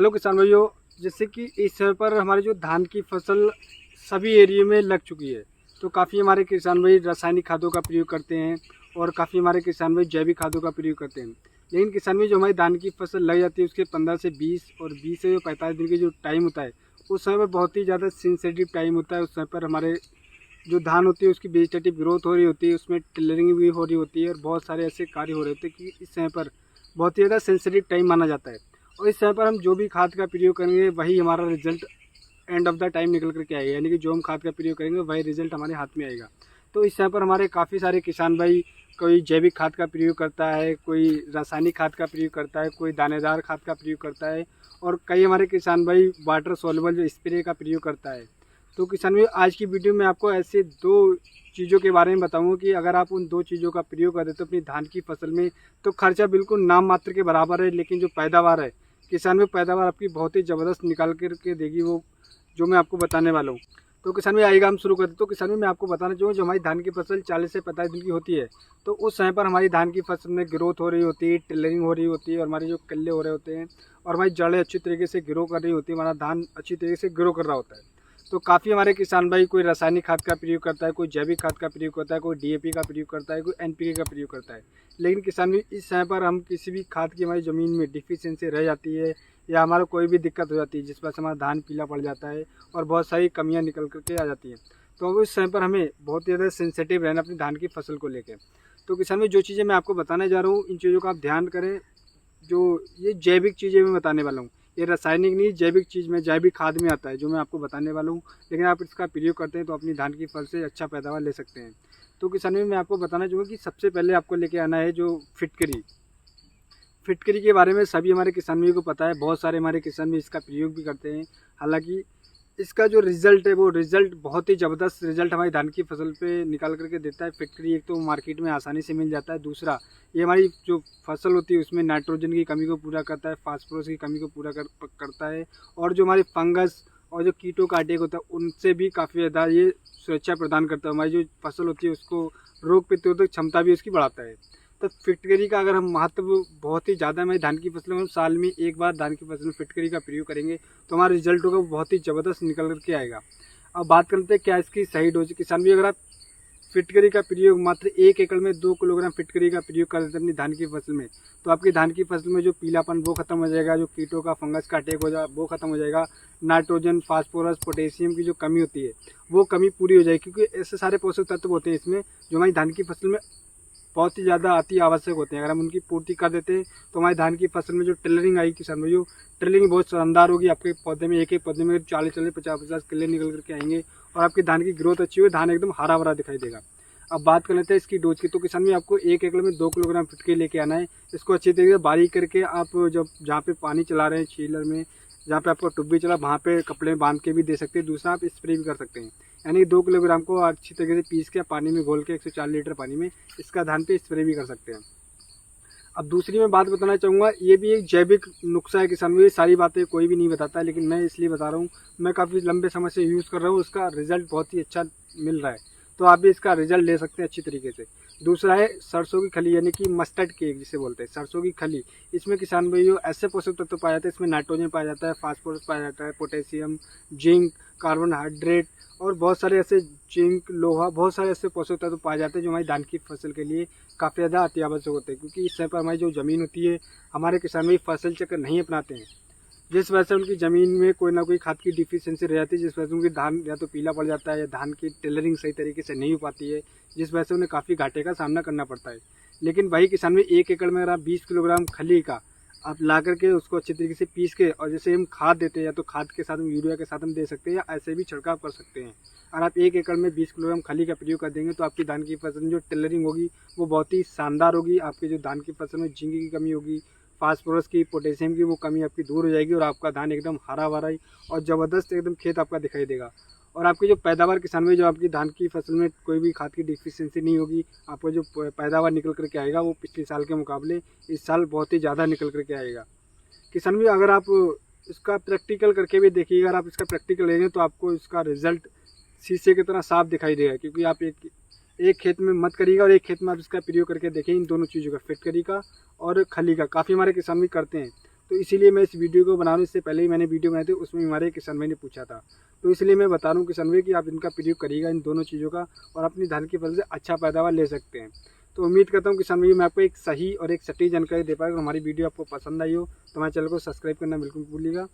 Hello किसान भाइयों, जैसे कि इस समय पर हमारी जो धान की फसल सभी एरिया में लग चुकी है, तो काफ़ी हमारे किसान भाई रासायनिक खादों का प्रयोग करते हैं और काफ़ी हमारे किसान भाई जैविक खादों का प्रयोग करते हैं। लेकिन किसान भाई जो हमारी धान की फसल लग जाती है उसके 15 से 20 और 20 से 45 दिन के जो टाइम होता है, उस समय पर बहुत ही ज़्यादा सेंसिटिव टाइम होता है। उस समय पर हमारे जो धान होती है उसकी वेजिटेटिव ग्रोथ हो रही होती है, उसमें टिलरिंग भी हो रही होती है और बहुत सारे ऐसे कार्य हो रहे होते हैं कि इस समय पर बहुत ही ज़्यादा सेंसिटिव टाइम माना जाता है। और इस समय पर हम जो भी खाद का प्रयोग करेंगे वही हमारा result end of the time निकल करके आएगा, यानी कि जो हम खाद का प्रयोग करेंगे वही रिजल्ट हमारे हाथ में आएगा। तो इस समय पर हमारे काफ़ी सारे किसान भाई, कोई जैविक खाद का प्रयोग करता है, कोई रासायनिक खाद का प्रयोग करता है, कोई दानेदार खाद का प्रयोग करता है और कई हमारे किसान भाई वाटर सॉल्युबल जो स्प्रे का प्रयोग करता है। तो किसान भाई आज की वीडियो में आपको ऐसे दो चीज़ों के बारे में बताऊंगा कि अगर आप उन दो चीज़ों का प्रयोग करें तो अपनी धान की फसल में तो खर्चा बिल्कुल नाम मात्र के बराबर है, लेकिन जो पैदावार है किसान में पैदावार आपकी बहुत ही ज़बरदस्त निकाल करके देगी, वो जो मैं आपको बताने वाला हूँ। तो किसान में आइएगा हम शुरू करते। तो किसान में मैं आपको बताना चाहूँगा, जो हमारी धान की फसल 40 से 45 दिन की होती है, तो उस समय पर हमारी धान की फसल में ग्रोथ हो रही होती है, टिलरिंग हो रही होती है और हमारे जो कल्ले हो रहे होते हैं और हमारी जड़ें अच्छी तरीके से ग्रो कर रही होती है, हमारा धान अच्छी तरीके से ग्रो कर रहा होता है। तो काफ़ी हमारे किसान भाई कोई रासायनिक खाद का प्रयोग करता है, कोई जैविक खाद का प्रयोग करता है, कोई डीएपी का प्रयोग करता है, कोई एनपीके का प्रयोग करता है। लेकिन किसान भाई इस समय पर हम किसी भी खाद की हमारी ज़मीन में डिफिशियंसी रह जाती है या हमारा कोई भी दिक्कत हो जाती है जिस वजह से हमारा धान पीला पड़ जाता है और बहुत सारी कमियां निकल करके आ जाती हैं, तो उस समय पर हमें बहुत ज़्यादा सेंसिटिव रहना अपनी धान की फसल को लेकर। तो किसान भाई जो चीज़ें मैं आपको बताने जा रहा हूँ इन चीज़ों का आप ध्यान करें। जो ये जैविक चीज़ें मैं बताने वाला हूँ, ये रासायनिक नहीं, जैविक चीज़ में जैविक खाद में आता है जो मैं आपको बताने वाला हूँ। लेकिन आप इसका प्रयोग करते हैं तो अपनी धान की फसल से अच्छा पैदावार ले सकते हैं। तो किसान भाई मैं आपको बताना चाहूँगा कि सबसे पहले आपको लेके आना है जो फिटकरी। फिटकरी के बारे में सभी हमारे किसान भाई को पता है, बहुत सारे हमारे किसान भी इसका प्रयोग भी करते हैं। हालांकि इसका जो रिज़ल्ट है वो रिज़ल्ट बहुत ही ज़बरदस्त रिज़ल्ट हमारी धान की फसल पे निकाल करके देता है। फिटकरी एक तो मार्केट में आसानी से मिल जाता है, दूसरा ये हमारी जो फसल होती है उसमें नाइट्रोजन की कमी को पूरा करता है, फास्फोरस की कमी को पूरा करता है और जो हमारी फंगस और जो कीटों का अटैक होता है उनसे भी काफ़ी ज़्यादा ये सुरक्षा प्रदान करता है। हमारी जो फसल होती है उसको रोग प्रतिरोधक क्षमता भी उसकी बढ़ाता है। तो फिटकरी का अगर हम महत्व बहुत ही ज़्यादा हमारी धान की फसल में, साल में एक बार धान की फसल में फिटकरी का प्रयोग करेंगे तो हमारा रिजल्ट होगा वो बहुत ही ज़बरदस्त निकल करके आएगा। अब बात करते हैं क्या इसकी सही डोज। किसान भी अगर आप फिटकरी का प्रयोग मात्र 1 एकड़ में 2 किलोग्राम फिटकरी का प्रयोग कर देते हैं अपनी धान की फसल में, तो आपकी धान की फसल में जो पीलापन वो खत्म हो जाएगा, जो कीटों का फंगस का अटैक हो जाए वो खत्म हो जाएगा, नाइट्रोजन फास्फोरस पोटेशियम की जो कमी होती है वो कमी पूरी हो जाएगी, क्योंकि ऐसे सारे पोषक तत्व होते हैं इसमें जो हमारी धान की फसल में बहुत ही ज़्यादा अति आवश्यक होते हैं। अगर हम उनकी पूर्ति कर देते हैं तो हमारी धान की फसल में जो टिलरिंग आएगी किसान भाइयों, टिलरिंग बहुत शानदार होगी। आपके पौधे में एक एक पौधे में 40-40 50-50 किले निकल करके आएंगे और आपकी धान की ग्रोथ अच्छी हुई, धान एकदम हरा भरा दिखाई देगा। अब बात कर लेते हैं इसकी डोज की। तो किसान भाई आपको 1 एकड़ में 2 किलोग्राम फिटकरी लेके आना है। इसको अच्छी तरीके से बारीक करके आप जब जहाँ पे पानी चला रहे हैं चीलर में, जहाँ पे आपको टुब्बी चला वहाँ पे कपड़े में बांध के भी दे सकते हैं। दूसरा आप स्प्रे भी कर सकते हैं, यानी 2 किलोग्राम को अच्छी तरीके से पीस के पानी में घोल के 140 लीटर पानी में इसका धान पे स्प्रे भी कर सकते हैं। अब दूसरी मैं बात बताना चाहूँगा, ये भी एक जैविक नुस्खा है किसान भाई। ये सारी बातें कोई भी नहीं बताता, लेकिन मैं इसलिए बता रहा हूँ, मैं काफ़ी लंबे समय से यूज़ कर रहा हूँ, उसका रिजल्ट बहुत ही अच्छा मिल रहा है, तो आप भी इसका रिजल्ट ले सकते हैं अच्छी तरीके से। दूसरा है सरसों की खली, यानी कि मस्टर्ड केक जिसे बोलते हैं, सरसों की खली। इसमें किसान भाइयों ऐसे पोषक तत्व पाए जाते हैं, इसमें नाइट्रोजन पाया जाता है, फास्फोरस पाया जाता है, पोटेशियम, जिंक, कार्बोहाइड्रेट और बहुत सारे ऐसे जिंक, लोहा, बहुत सारे ऐसे पोषक तत्व पाए जाते हैं जो हमारी धान की फसल के लिए काफ़ी ज़्यादा अति आवश्यक होते हैं। क्योंकि इस समय पर हमारी जो ज़मीन होती है, हमारे किसान भाई फसल चक्र नहीं अपनाते हैं, जिस वजह से उनकी ज़मीन में कोई ना कोई खाद की डिफिशियंसी रह जाती है, जिस वजह से उनकी धान या तो पीला पड़ जाता है या धान की टेलरिंग सही तरीके से नहीं हो पाती है, जिस वजह से उन्हें काफ़ी घाटे का सामना करना पड़ता है। लेकिन वही किसान में 1 एकड़ में अगर आप 20 किलोग्राम खली का आप ला करके उसको अच्छी तरीके से पीस के, और जैसे हम खाद देते हैं या तो खाद के साथ हम यूरिया के साथ हम दे सकते हैं या ऐसे भी छिड़काव कर सकते हैं। अगर आप 1 एकड़ में 20 किलोग्राम खली का प्रयोग कर देंगे तो आपकी धान की फसल में जो टेलरिंग होगी वो बहुत ही शानदार होगी। आपकी जो धान की फसल में जिंक की कमी होगी, फास्फोरस की, पोटेशियम की वो कमी आपकी दूर हो जाएगी और आपका धान एकदम हरा भरा और ज़बरदस्त एकदम खेत आपका दिखाई देगा। और आपकी जो पैदावार किसान में, जो आपकी धान की फसल में कोई भी खाद की डिफिशियंसी नहीं होगी, आपको जो पैदावार निकल करके आएगा वो पिछले साल के मुकाबले इस साल बहुत ही ज़्यादा निकल करके आएगा। किसान भी अगर आप इसका प्रैक्टिकल करके भी देखिएगा, अगर आप इसका प्रैक्टिकल लेंगे तो आपको इसका रिजल्ट शीशे की तरह साफ दिखाई देगा। क्योंकि आप एक खेत में मत करिएगा और एक खेत में आप इसका प्रयोग करके देखें इन दोनों चीज़ों का, फिटकरी का और खली का। काफ़ी हमारे किसान भी करते हैं। तो इसीलिए मैं इस वीडियो को बना रहा हूँ। इससे पहले ही मैंने वीडियो बनाई थी, उसमें हमारे किसान भाई ने पूछा था, तो इसलिए मैं बता रहा हूँ किसान भाई कि आप इनका प्रयोग करिएगा, इन दोनों चीज़ों का, और अपनी धान की फसल से अच्छा पैदावार ले सकते हैं। तो उम्मीद करता हूँ किसान भाई मैं आपको एक सही और एक सटीक जानकारी दे पाया। अगर हमारी वीडियो आपको पसंद आई हो तो हमारे चैनल को सब्सक्राइब करना बिल्कुल भूलिएगा।